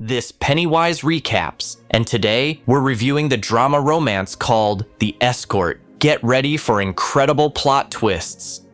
This Pennywise Recaps, and today we're reviewing the drama romance called The Escort. Get ready for incredible plot twists.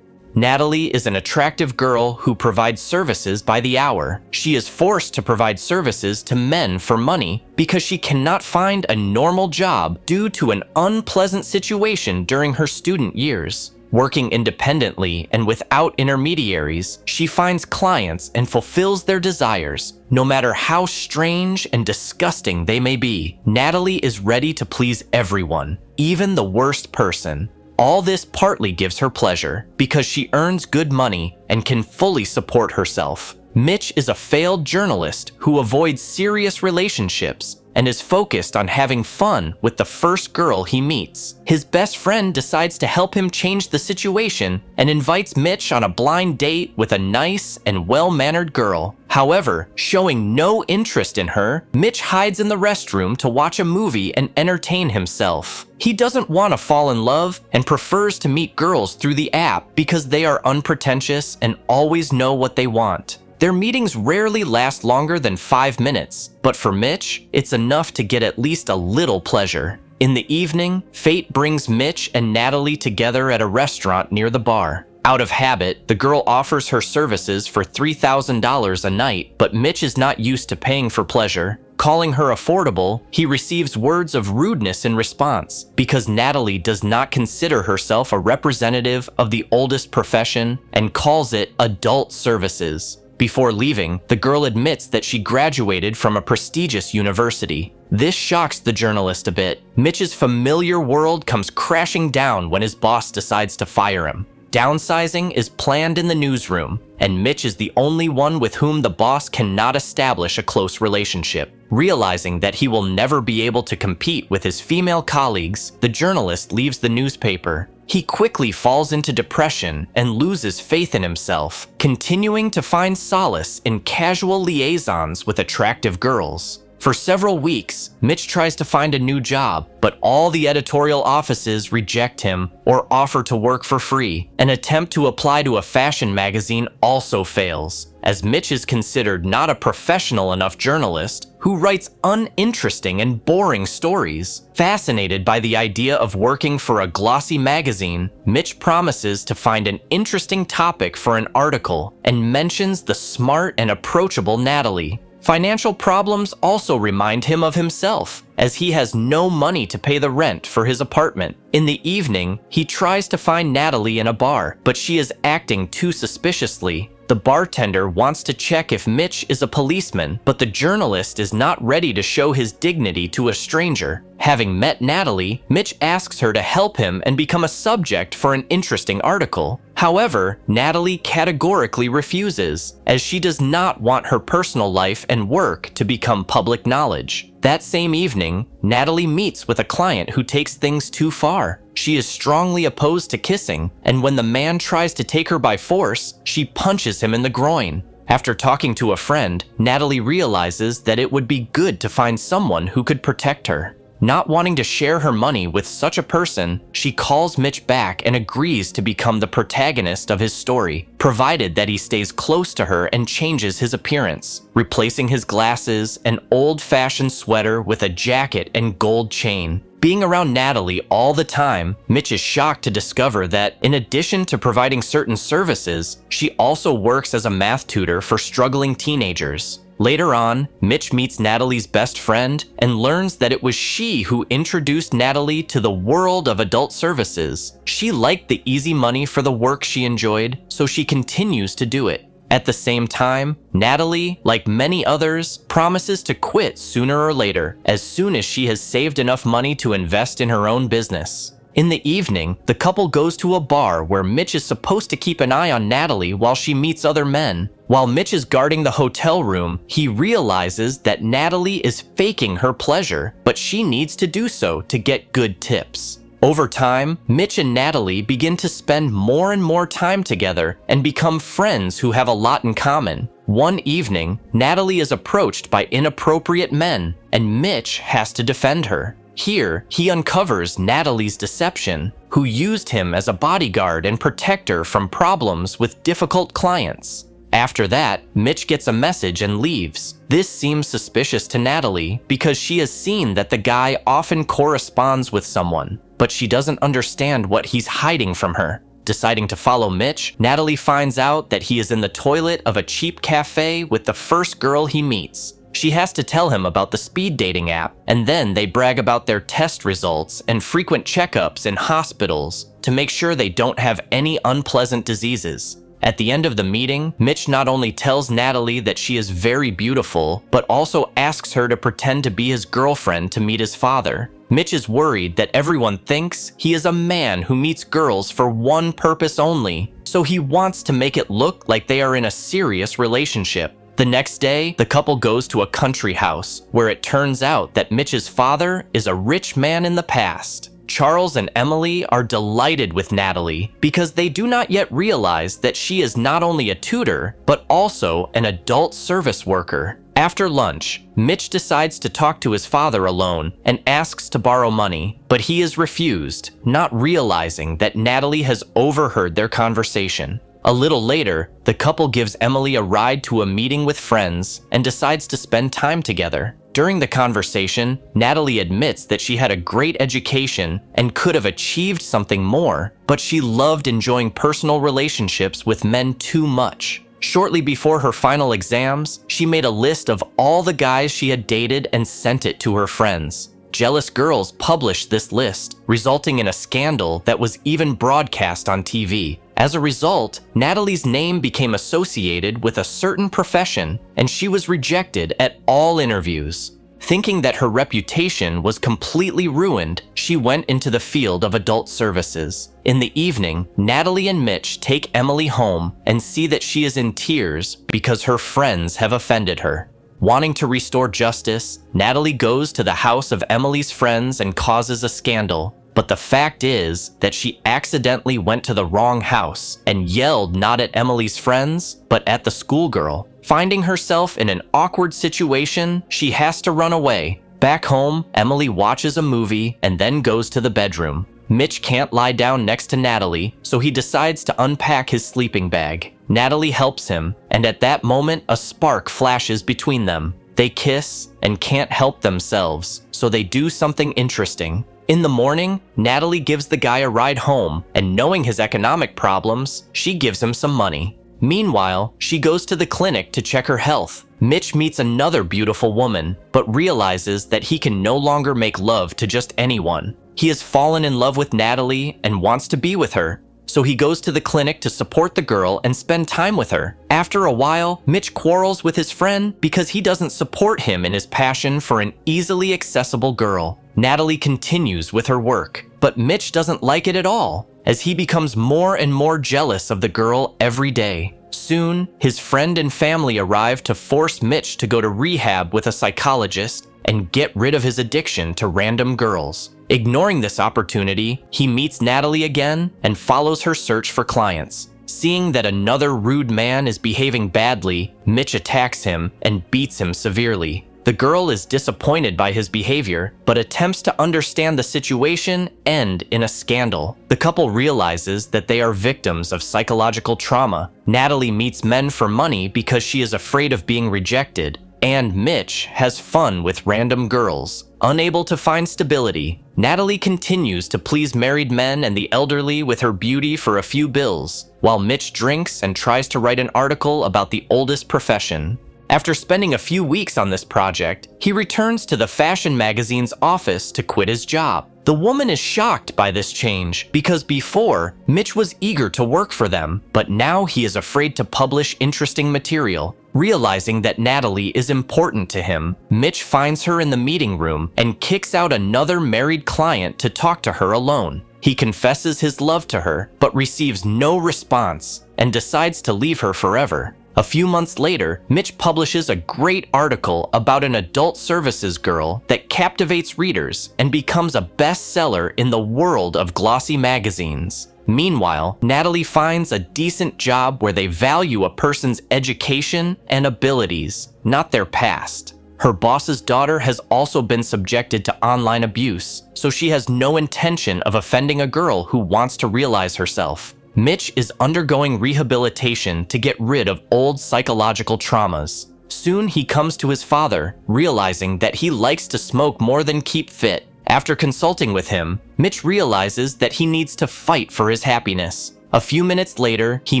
Natalie is an attractive girl who provides services by the hour. She is forced to provide services to men for money because she cannot find a normal job due to an unpleasant situation during her student years. Working independently and without intermediaries, she finds clients and fulfills their desires, no matter how strange and disgusting they may be. Natalie is ready to please everyone, even the worst person. All this partly gives her pleasure because she earns good money and can fully support herself. Mitch is a failed journalist who avoids serious relationships and is focused on having fun with the first girl he meets. His best friend decides to help him change the situation and invites Mitch on a blind date with a nice and well-mannered girl. However, showing no interest in her, Mitch hides in the restroom to watch a movie and entertain himself. He doesn't want to fall in love and prefers to meet girls through the app because they are unpretentious and always know what they want. Their meetings rarely last longer than 5 minutes, but for Mitch, it's enough to get at least a little pleasure. In the evening, fate brings Mitch and Natalie together at a restaurant near the bar. Out of habit, the girl offers her services for $3,000 a night, but Mitch is not used to paying for pleasure. Calling her affordable, he receives words of rudeness in response because Natalie does not consider herself a representative of the oldest profession and calls it adult services. Before leaving, the girl admits that she graduated from a prestigious university. This shocks the journalist a bit. Mitch's familiar world comes crashing down when his boss decides to fire him. Downsizing is planned in the newsroom, and Mitch is the only one with whom the boss cannot establish a close relationship. Realizing that he will never be able to compete with his female colleagues, the journalist leaves the newspaper. He quickly falls into depression and loses faith in himself, continuing to find solace in casual liaisons with attractive girls. For several weeks, Mitch tries to find a new job, but all the editorial offices reject him or offer to work for free. An attempt to apply to a fashion magazine also fails, as Mitch is considered not a professional enough journalist who writes uninteresting and boring stories. Fascinated by the idea of working for a glossy magazine, Mitch promises to find an interesting topic for an article and mentions the smart and approachable Natalie. Financial problems also remind him of himself, as he has no money to pay the rent for his apartment. In the evening, he tries to find Natalie in a bar, but she is acting too suspiciously. The bartender wants to check if Mitch is a policeman, but the journalist is not ready to show his dignity to a stranger. Having met Natalie, Mitch asks her to help him and become a subject for an interesting article. However, Natalie categorically refuses, as she does not want her personal life and work to become public knowledge. That same evening, Natalie meets with a client who takes things too far. She is strongly opposed to kissing, and when the man tries to take her by force, she punches him in the groin. After talking to a friend, Natalie realizes that it would be good to find someone who could protect her. Not wanting to share her money with such a person, she calls Mitch back and agrees to become the protagonist of his story, provided that he stays close to her and changes his appearance, replacing his glasses, an old-fashioned sweater with a jacket and gold chain. Being around Natalie all the time, Mitch is shocked to discover that, in addition to providing certain services, she also works as a math tutor for struggling teenagers. Later on, Mitch meets Natalie's best friend and learns that it was she who introduced Natalie to the world of adult services. She liked the easy money for the work she enjoyed, so she continues to do it. At the same time, Natalie, like many others, promises to quit sooner or later, as soon as she has saved enough money to invest in her own business. In the evening, the couple goes to a bar where Mitch is supposed to keep an eye on Natalie while she meets other men. While Mitch is guarding the hotel room, he realizes that Natalie is faking her pleasure, but she needs to do so to get good tips. Over time, Mitch and Natalie begin to spend more and more time together and become friends who have a lot in common. One evening, Natalie is approached by inappropriate men, and Mitch has to defend her. Here, he uncovers Natalie's deception, who used him as a bodyguard and protector from problems with difficult clients. After that, Mitch gets a message and leaves. This seems suspicious to Natalie because she has seen that the guy often corresponds with someone, but she doesn't understand what he's hiding from her. Deciding to follow Mitch, Natalie finds out that he is in the toilet of a cheap cafe with the first girl he meets. She has to tell him about the speed dating app, and then they brag about their test results and frequent checkups in hospitals to make sure they don't have any unpleasant diseases. At the end of the meeting, Mitch not only tells Natalie that she is very beautiful, but also asks her to pretend to be his girlfriend to meet his father. Mitch is worried that everyone thinks he is a man who meets girls for one purpose only, so he wants to make it look like they are in a serious relationship. The next day, the couple goes to a country house, where it turns out that Mitch's father is a rich man in the past. Charles and Emily are delighted with Natalie because they do not yet realize that she is not only a tutor, but also an adult service worker. After lunch, Mitch decides to talk to his father alone and asks to borrow money, but he is refused, not realizing that Natalie has overheard their conversation. A little later, the couple gives Emily a ride to a meeting with friends and decides to spend time together. During the conversation, Natalie admits that she had a great education and could have achieved something more, but she loved enjoying personal relationships with men too much. Shortly before her final exams, she made a list of all the guys she had dated and sent it to her friends. Jealous girls published this list, resulting in a scandal that was even broadcast on TV. As a result, Natalie's name became associated with a certain profession, and she was rejected at all interviews. Thinking that her reputation was completely ruined, she went into the field of adult services. In the evening, Natalie and Mitch take Emily home and see that she is in tears because her friends have offended her. Wanting to restore justice, Natalie goes to the house of Emily's friends and causes a scandal. But the fact is that she accidentally went to the wrong house and yelled not at Emily's friends, but at the schoolgirl. Finding herself in an awkward situation, she has to run away. Back home, Emily watches a movie and then goes to the bedroom. Mitch can't lie down next to Natalie, so he decides to unpack his sleeping bag. Natalie helps him, and at that moment, a spark flashes between them. They kiss and can't help themselves, so they do something interesting. In the morning, Natalie gives the guy a ride home, and knowing his economic problems, she gives him some money. Meanwhile, she goes to the clinic to check her health. Mitch meets another beautiful woman, but realizes that he can no longer make love to just anyone. He has fallen in love with Natalie and wants to be with her, so he goes to the clinic to support the girl and spend time with her. After a while, Mitch quarrels with his friend because he doesn't support him in his passion for an easily accessible girl. Natalie continues with her work, but Mitch doesn't like it at all, as he becomes more and more jealous of the girl every day. Soon, his friend and family arrive to force Mitch to go to rehab with a psychologist and get rid of his addiction to random girls. Ignoring this opportunity, he meets Natalie again and follows her search for clients. Seeing that another rude man is behaving badly, Mitch attacks him and beats him severely. The girl is disappointed by his behavior, but attempts to understand the situation end in a scandal. The couple realizes that they are victims of psychological trauma. Natalie meets men for money because she is afraid of being rejected, and Mitch has fun with random girls. Unable to find stability, Natalie continues to please married men and the elderly with her beauty for a few bills, while Mitch drinks and tries to write an article about the oldest profession. After spending a few weeks on this project, he returns to the fashion magazine's office to quit his job. The woman is shocked by this change because before, Mitch was eager to work for them, but now he is afraid to publish interesting material. Realizing that Natalie is important to him, Mitch finds her in the meeting room and kicks out another married client to talk to her alone. He confesses his love to her, but receives no response and decides to leave her forever. A few months later, Mitch publishes a great article about an adult services girl that captivates readers and becomes a bestseller in the world of glossy magazines. Meanwhile, Natalie finds a decent job where they value a person's education and abilities, not their past. Her boss's daughter has also been subjected to online abuse, so she has no intention of offending a girl who wants to realize herself. Mitch is undergoing rehabilitation to get rid of old psychological traumas. Soon he comes to his father, realizing that he likes to smoke more than keep fit. After consulting with him, Mitch realizes that he needs to fight for his happiness. A few minutes later, he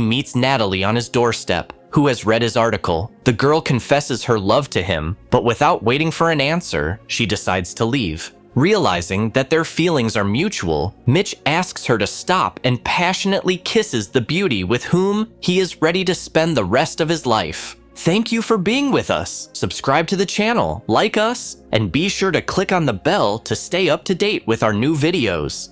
meets Natalie on his doorstep, who has read his article. The girl confesses her love to him, but without waiting for an answer, she decides to leave. Realizing that their feelings are mutual, Mitch asks her to stop and passionately kisses the beauty with whom he is ready to spend the rest of his life. Thank you for being with us. Subscribe to the channel, like us, and be sure to click on the bell to stay up to date with our new videos.